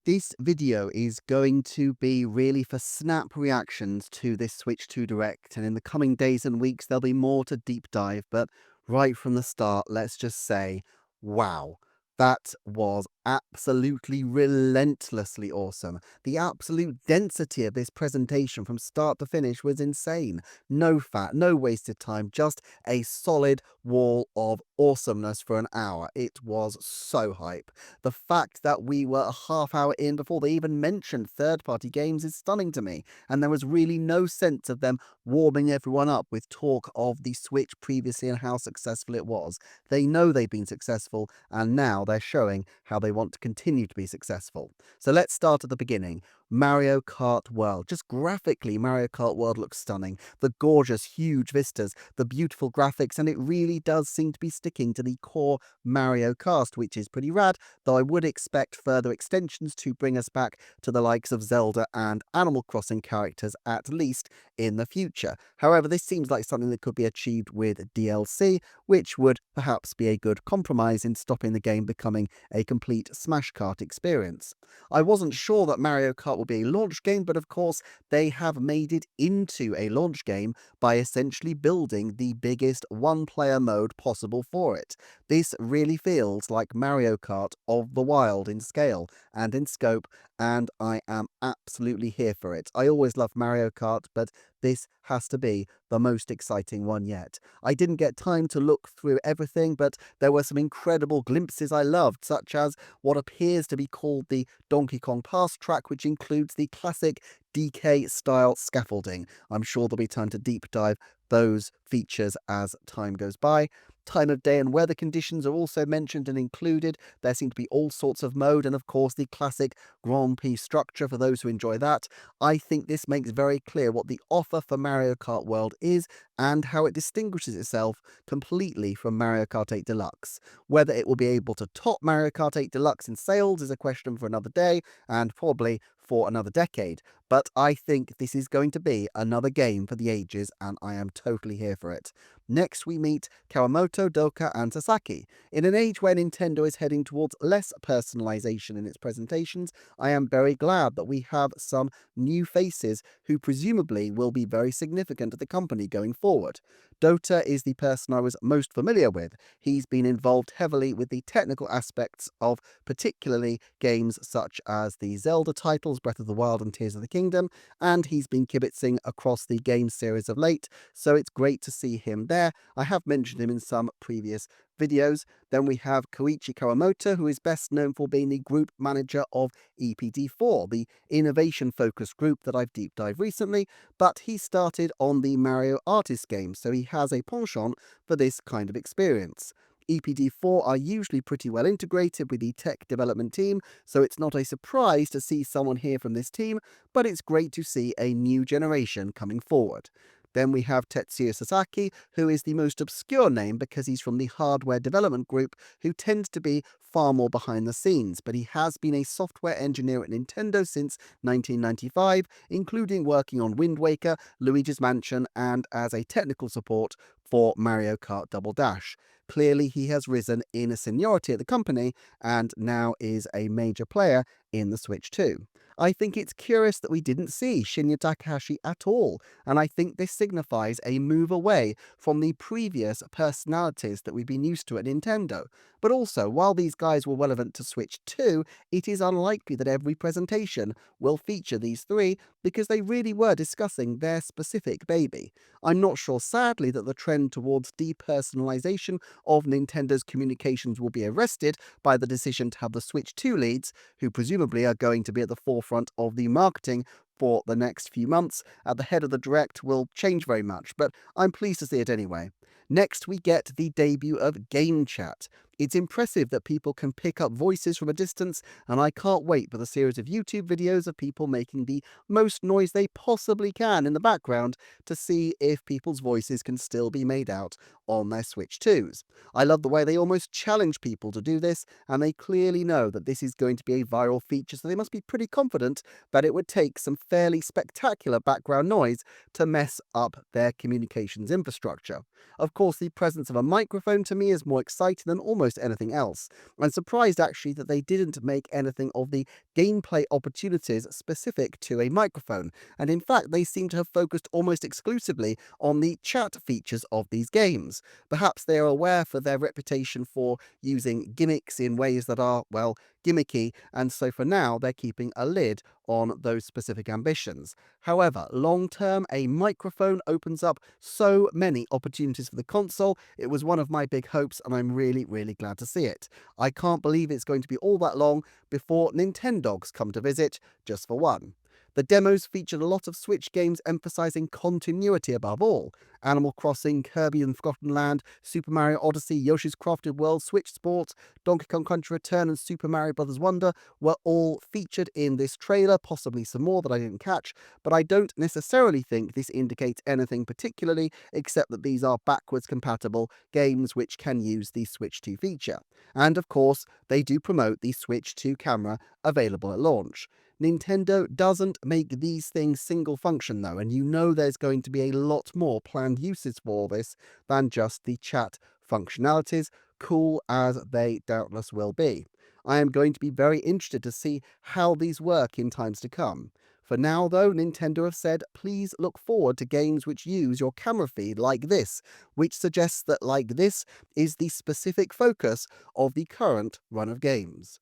This video is going to be really for snap reactions to this Switch 2 Direct, and in the coming days and weeks, there'll be more to deep dive. But right from the start, let's just say, wow, that was absolutely relentlessly awesome. The absolute density of this presentation from start to finish was insane. No fat, no wasted time, just a solid wall of awesomeness for an hour. It was so hype. The fact that we were a half hour in before they even mentioned third-party games is stunning to me, and there was really no sense of them warming everyone up with talk of the Switch previously and how successful it was. They know they've been successful, and now they're showing how they want to continue to be successful. So let's start at the beginning. Mario Kart World. Just graphically, Mario Kart World looks stunning. The gorgeous, huge vistas, the beautiful graphics, and it really does seem to be sticking to the core Mario cast, which is pretty rad, though I would expect further extensions to bring us back to the likes of Zelda and Animal Crossing characters, at least in the future. However, this seems like something that could be achieved with DLC, which would perhaps be a good compromise in stopping the game becoming a complete Smash Kart experience. I wasn't sure that Mario Kart would be a launch game, but of course they have made it into a launch game by essentially building the biggest one-player mode possible for it. This really feels like Mario Kart of the wild in scale and in scope, and I am absolutely here for it. I always love Mario Kart, but this has to be the most exciting one yet. I didn't get time to look through everything, but there were some incredible glimpses I loved, such as what appears to be called the Donkey Kong Pass track, which includes the classic DK-style scaffolding. I'm sure there'll be time to deep dive those features as time goes by. Time of day and weather conditions are also mentioned and included. There seem to be all sorts of mode, and of course the classic Grand Prix structure for those who enjoy that. I think this makes very clear what the offer for Mario Kart World is and how it distinguishes itself completely from Mario Kart 8 Deluxe. Whether it will be able to top Mario Kart 8 Deluxe in sales is a question for another day and probably for another decade, but I think this is going to be another game for the ages, and I am totally here for it. Next, we meet Kawamoto, Doka, and Sasaki. In an age where Nintendo is heading towards less personalization in its presentations, I am very glad that we have some new faces who presumably will be very significant to the company going forward. Dota is the person I was most familiar with. He's been involved heavily with the technical aspects of particularly games such as the Zelda titles, Breath of the Wild and Tears of the Kingdom, and he's been kibitzing across the game series of late, so it's great to see him there. I have mentioned him in some previous videos. Then we have Koichi Kawamoto, who is best known for being the group manager of EPD4, the innovation-focused group that I've deep dived recently, but he started on the Mario Artist game, so he has a penchant for this kind of experience. EPD4 are usually pretty well integrated with the tech development team, so it's not a surprise to see someone here from this team, but it's great to see a new generation coming forward. Then we have Tetsuya Sasaki, who is the most obscure name because he's from the hardware development group, who tends to be far more behind the scenes, but he has been a software engineer at Nintendo since 1995, including working on Wind Waker, Luigi's Mansion, and as a technical support for Mario Kart Double Dash. Clearly, he has risen in seniority at the company and now is a major player in the Switch 2. I think it's curious that we didn't see Shinya Takahashi at all, and I think this signifies a move away from the previous personalities that we've been used to at Nintendo. But also, while these guys were relevant to Switch 2, it is unlikely that every presentation will feature these three because they really were discussing their specific baby. I'm not sure, sadly, that the trend towards depersonalization of Nintendo's communications will be arrested by the decision to have the Switch 2 leads, who presumably are going to be at the forefront of the marketing for the next few months, at the head of the Direct, will change very much, but I'm pleased to see it anyway. Next, we get the debut of Game Chat. It's impressive that people can pick up voices from a distance, and I can't wait for the series of YouTube videos of people making the most noise they possibly can in the background to see if people's voices can still be made out on their Switch 2s. I love the way they almost challenge people to do this, and they clearly know that this is going to be a viral feature, so they must be pretty confident that it would take some fairly spectacular background noise to mess up their communications infrastructure. Of course, the presence of a microphone to me is more exciting than almost anything else. I'm surprised actually that they didn't make anything of the gameplay opportunities specific to a microphone, and in fact they seem to have focused almost exclusively on the chat features of these games. Perhaps they are aware for their reputation for using gimmicks in ways that are, well, gimmicky, and so for now they're keeping a lid on those specific ambitions. However, long term, a microphone opens up so many opportunities for the console. It was one of my big hopes, and I'm really, really glad to see it. I can't believe it's going to be all that long before Nintendogs come to visit, just for one. The demos featured a lot of Switch games emphasizing continuity above all. Animal Crossing, Kirby and Forgotten Land, Super Mario Odyssey, Yoshi's Crafted World, Switch Sports, Donkey Kong Country Return and Super Mario Bros. Wonder were all featured in this trailer, possibly some more that I didn't catch, but I don't necessarily think this indicates anything particularly except that these are backwards compatible games which can use the Switch 2 feature. And of course, they do promote the Switch 2 camera available at launch. Nintendo doesn't make these things single function though, and you know there's going to be a lot more planned uses for this than just the chat functionalities, cool as they doubtless will be. I am going to be very interested to see how these work in times to come. For now though, Nintendo have said please look forward to games which use your camera feed like this, which suggests that like this is the specific focus of the current run of games.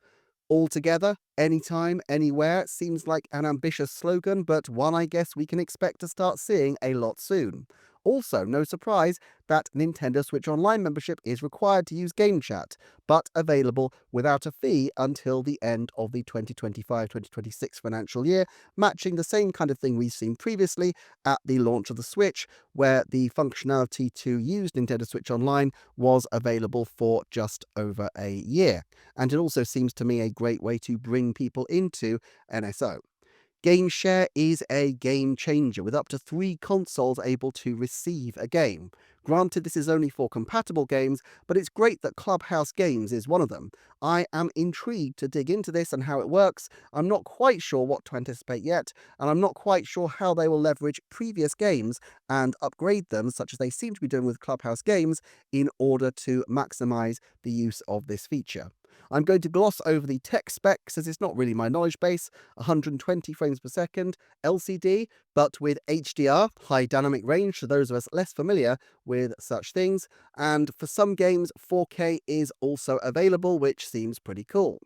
Altogether, anytime, anywhere seems like an ambitious slogan, but one I guess we can expect to start seeing a lot soon. Also, no surprise that Nintendo Switch Online membership is required to use Game Chat, but available without a fee until the end of the 2025-2026 financial year, matching the same kind of thing we've seen previously at the launch of the Switch, where the functionality to use Nintendo Switch Online was available for just over a year. And it also seems to me a great way to bring people into NSO. Game Share is a game changer, with up to 3 consoles able to receive a game. Granted, this is only for compatible games, but it's great that Clubhouse Games is one of them. I am intrigued to dig into this and how it works. I'm not quite sure what to anticipate yet, and I'm not quite sure how they will leverage previous games and upgrade them, such as they seem to be doing with Clubhouse Games, in order to maximize the use of this feature. I'm going to gloss over the tech specs as it's not really my knowledge base. 120 frames per second, LCD, but with HDR, high dynamic range for those of us less familiar with such things, and for some games 4K is also available, which seems pretty cool.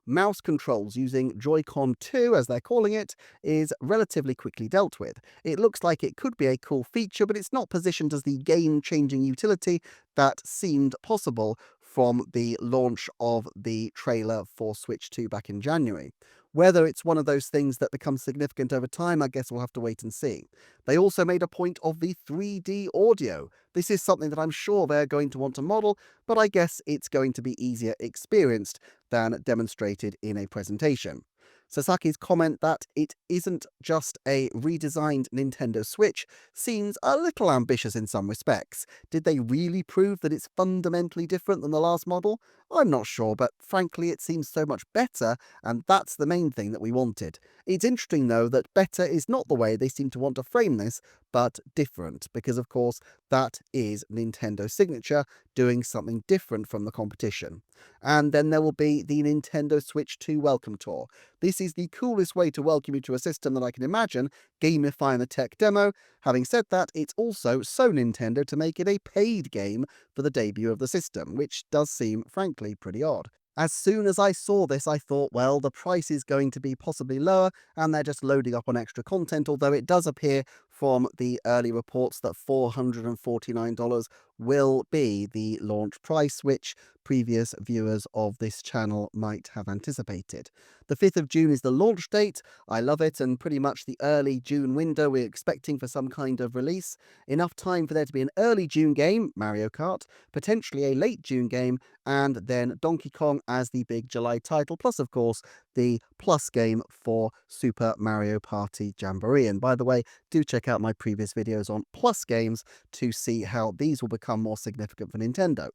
Mouse controls using Joy-Con 2, as they're calling it, is relatively quickly dealt with. It looks like it could be a cool feature, but it's not positioned as the game-changing utility that seemed possible from the launch of the trailer for Switch 2 back in January. Whether it's one of those things that becomes significant over time, I guess we'll have to wait and see. They also made a point of the 3D audio. This is something that I'm sure they're going to want to model, but I guess it's going to be easier experienced than demonstrated in a presentation. Sasaki's comment that it isn't just a redesigned Nintendo Switch seems a little ambitious in some respects. Did they really prove that it's fundamentally different than the last model? I'm not sure, but frankly it seems so much better, and that's the main thing that we wanted. It's interesting though that better is not the way they seem to want to frame this, but different, because of course that is Nintendo's signature, doing something different from the competition. And then there will be the Nintendo Switch 2 welcome tour. This is the coolest way to welcome you to a system that I can imagine, gamifying the tech demo. Having said that, it's also so Nintendo to make it a paid game for the debut of the system, which does seem, frankly, pretty odd. As soon as I saw this, I thought, well, the price is going to be possibly lower, and they're just loading up on extra content, although it does appear from the early reports that $449 will be the launch price, which previous viewers of this channel might have anticipated. The 5th of June is the launch date. I love it, and pretty much the early June window we're expecting for some kind of release. Enough time for there to be an early June game, Mario Kart, potentially a late June game, and then Donkey Kong as the big July title, plus of course the plus game for Super Mario Party Jamboree. And by the way, do check out my previous videos on plus games to see how these will become become more significant for Nintendo.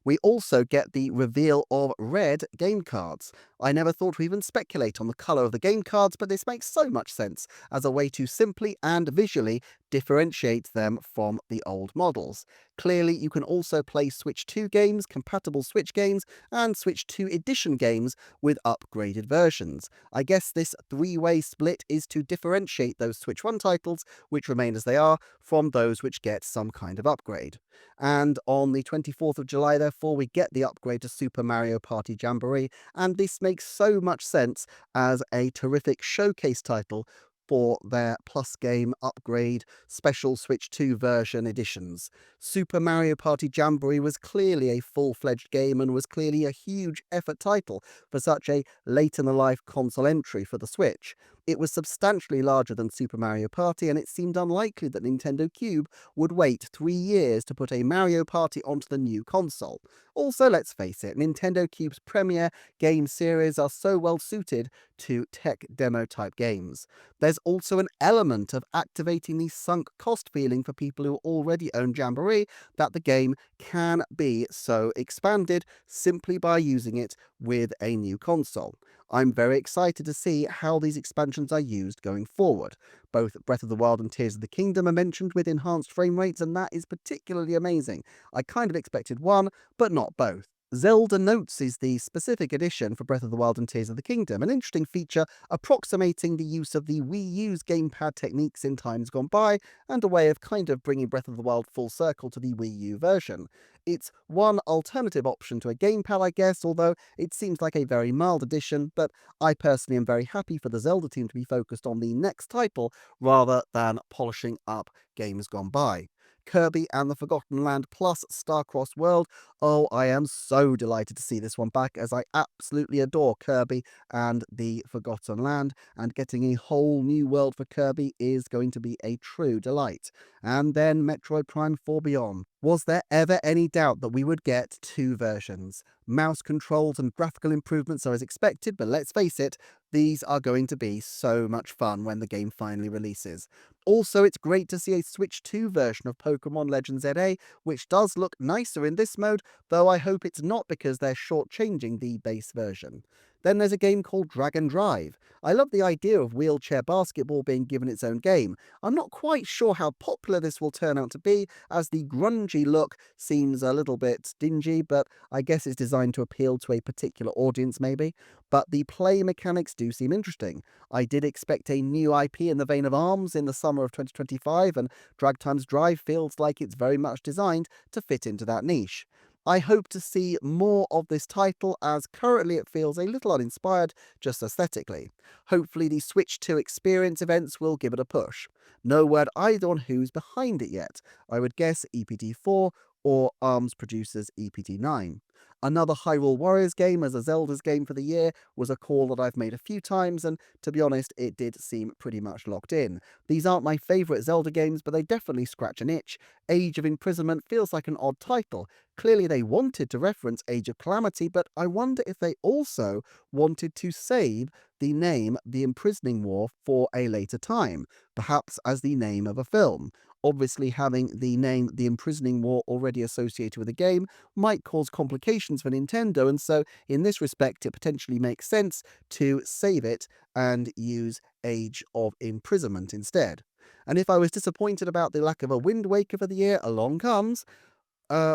We also get the reveal of red game cards. I never thought to even speculate on the colour of the game cards, but this makes so much sense as a way to simply and visually differentiate them from the old models. Clearly, you can also play Switch 2 games, compatible Switch games, and Switch 2 Edition games with upgraded versions. I guess this three-way split is to differentiate those Switch 1 titles, which remain as they are, from those which get some kind of upgrade. And on the 24th of July, therefore, we get the upgrade to Super Mario Party Jamboree, and this makes so much sense as a terrific showcase title for their Plus Game upgrade special Switch 2 version editions. Super Mario Party Jamboree was clearly a full-fledged game and was clearly a huge effort title for such a late-in-the-life console entry for the Switch. It was substantially larger than Super Mario Party, and it seemed unlikely that Nintendo Cube would wait 3 years to put a Mario Party onto the new console. Also, let's face it, Nintendo Cube's premier game series are so well suited to tech demo type games. There's also an element of activating the sunk cost feeling for people who already own Jamboree that the game can be so expanded simply by using it with a new console. I'm very excited to see how these expansions are used going forward. Both Breath of the Wild and Tears of the Kingdom are mentioned with enhanced frame rates, and that is particularly amazing. I kind of expected one, but not both. Zelda Notes is the specific edition for Breath of the Wild and Tears of the Kingdom, an interesting feature approximating the use of the Wii U's gamepad techniques in times gone by, and a way of kind of bringing Breath of the Wild full circle to the Wii U version. It's one alternative option to a gamepad, I guess, although it seems like a very mild addition, but I personally am very happy for the Zelda team to be focused on the next title rather than polishing up games gone by. Kirby and the Forgotten Land plus Starcross World. Oh, I am so delighted to see this one back, as I absolutely adore Kirby and the Forgotten Land, and getting a whole new world for Kirby is going to be a true delight. And then Metroid Prime 4 Beyond. Was there ever any doubt that we would get two versions? Mouse controls and graphical improvements are as expected, but let's face it, these are going to be so much fun when the game finally releases. Also, it's great to see a Switch 2 version of Pokemon Legends ZA, which does look nicer in this mode, though I hope it's not because they're shortchanging the base version. Then there's a game called Dragon Drive. I love the idea of wheelchair basketball being given its own game. I'm not quite sure how popular this will turn out to be, as the grungy look seems a little bit dingy, but I guess it's designed to appeal to a particular audience maybe. But the play mechanics do seem interesting. I did expect a new IP in the vein of ARMS in the summer of 2025, and Drag Times Drive feels like it's very much designed to fit into that niche. I hope to see more of this title, as currently it feels a little uninspired just aesthetically. Hopefully the Switch 2 experience events will give it a push. No word either on who's behind it yet. I would guess EPT4 or ARMS producers EPT9. Another Hyrule Warriors game as a Zelda's game for the year was a call that I've made a few times, and to be honest, it did seem pretty much locked in. These aren't my favourite Zelda games, but they definitely scratch an itch. Age of Imprisonment feels like an odd title. Clearly they wanted to reference Age of Calamity, but I wonder if they also wanted to save the name The Imprisoning War for a later time, perhaps as the name of a film. Obviously, having the name The Imprisoning War already associated with a game might cause complications for Nintendo, and so in this respect, it potentially makes sense to save it and use Age of Imprisonment instead. And if I was disappointed about the lack of a Wind Waker for the year, along comes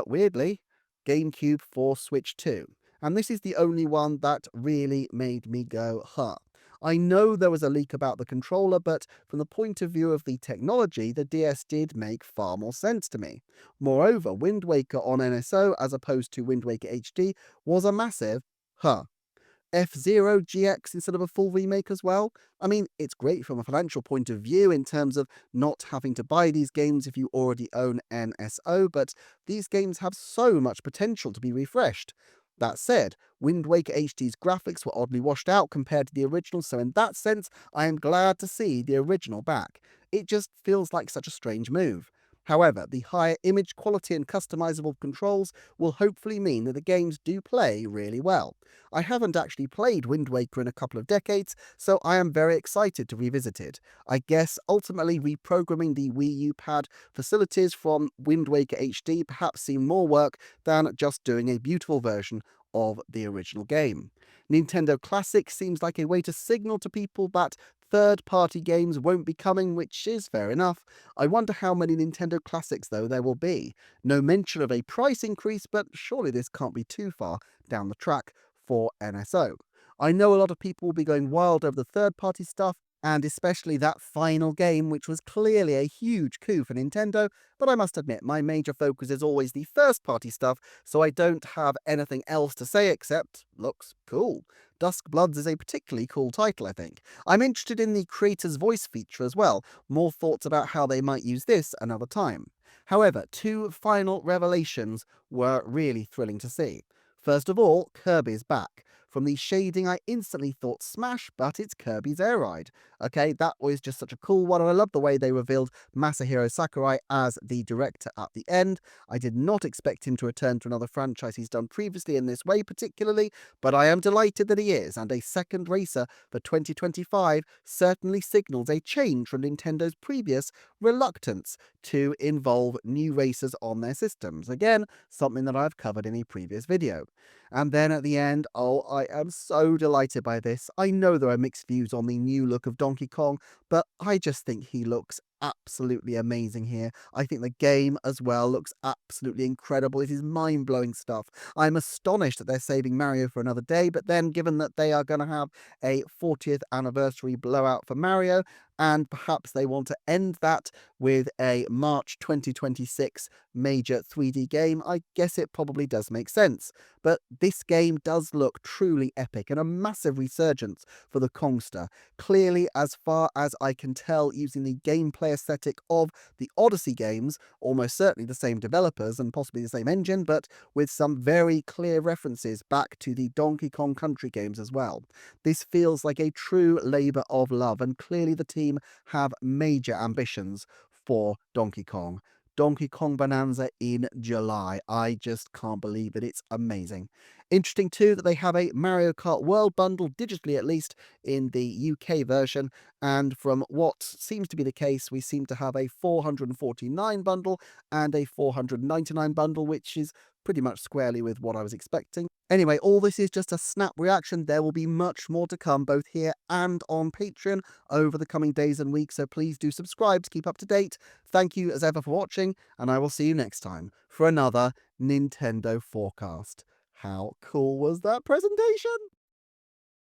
weirdly, GameCube for Switch 2. And this is the only one that really made me go, huh. I know there was a leak about the controller, but from the point of view of the technology, the DS did make far more sense to me. Moreover, Wind Waker on NSO as opposed to Wind Waker HD was a massive, huh. F-Zero GX instead of a full remake as well. I mean, it's great from a financial point of view in terms of not having to buy these games if you already own NSO, but these games have so much potential to be refreshed. That said, Wind Waker HD's graphics were oddly washed out compared to the original, so in that sense, I am glad to see the original back. It just feels like such a strange move. However, the higher image quality and customizable controls will hopefully mean that the games do play really well. I haven't actually played Wind Waker in a couple of decades, so I am very excited to revisit it. I guess ultimately reprogramming the Wii U pad facilities from Wind Waker HD perhaps seemed more work than just doing a beautiful version of the original game. Nintendo Classic seems like a way to signal to people that third-party games won't be coming, which is fair enough. I wonder how many Nintendo Classics, though, there will be. No mention of a price increase, but surely this can't be too far down the track for NSO. I know a lot of people will be going wild over the third-party stuff, and especially that final game, which was clearly a huge coup for Nintendo, but I must admit, my major focus is always the first-party stuff, so I don't have anything else to say except, looks cool. Dusk Bloods is a particularly cool title, I think. I'm interested in the creator's voice feature as well, more thoughts about how they might use this another time. However, two final revelations were really thrilling to see. First of all, Kirby's back. From the shading, I instantly thought Smash, but it's Kirby's Air Ride. Okay, that was just such a cool one, and I love the way they revealed Masahiro Sakurai as the director at the end. I did not expect him to return to another franchise he's done previously in this way particularly, but I am delighted that he is, and a second racer for 2025 certainly signals a change from Nintendo's previous reluctance to involve new racers on their systems. Again, something that I've covered in a previous video. And then at the end, oh, I am so delighted by this. I know there are mixed views on the new look of Donkey Kong, but I just think he looks absolutely amazing here. I think the game as well looks absolutely incredible. It is mind-blowing stuff. I'm astonished that they're saving Mario for another day, but then given that they are going to have a 40th anniversary blowout for Mario, and perhaps they want to end that with a March 2026 major 3D game, I guess it probably does make sense. But this game does look truly epic and a massive resurgence for the Kongster. Clearly, as far as I can tell, using the gameplay aesthetic of the Odyssey games, almost certainly the same developers and possibly the same engine, but with some very clear references back to the Donkey Kong Country games as well. This feels like a true labour of love, and clearly the team have major ambitions for Donkey Kong. Donkey Kong Bonanza in July. I just can't believe it. It's amazing. Interesting too that they have a Mario Kart World bundle, digitally at least, in the UK version. And from what seems to be the case, we seem to have a 449 bundle and a 499 bundle, which is pretty much squarely with what I was expecting. Anyway, all this is just a snap reaction. There will be much more to come, both here and on Patreon over the coming days and weeks, so please do subscribe to keep up to date. Thank you as ever for watching, and I will see you next time for another Nintendo Forecast. How cool was that presentation?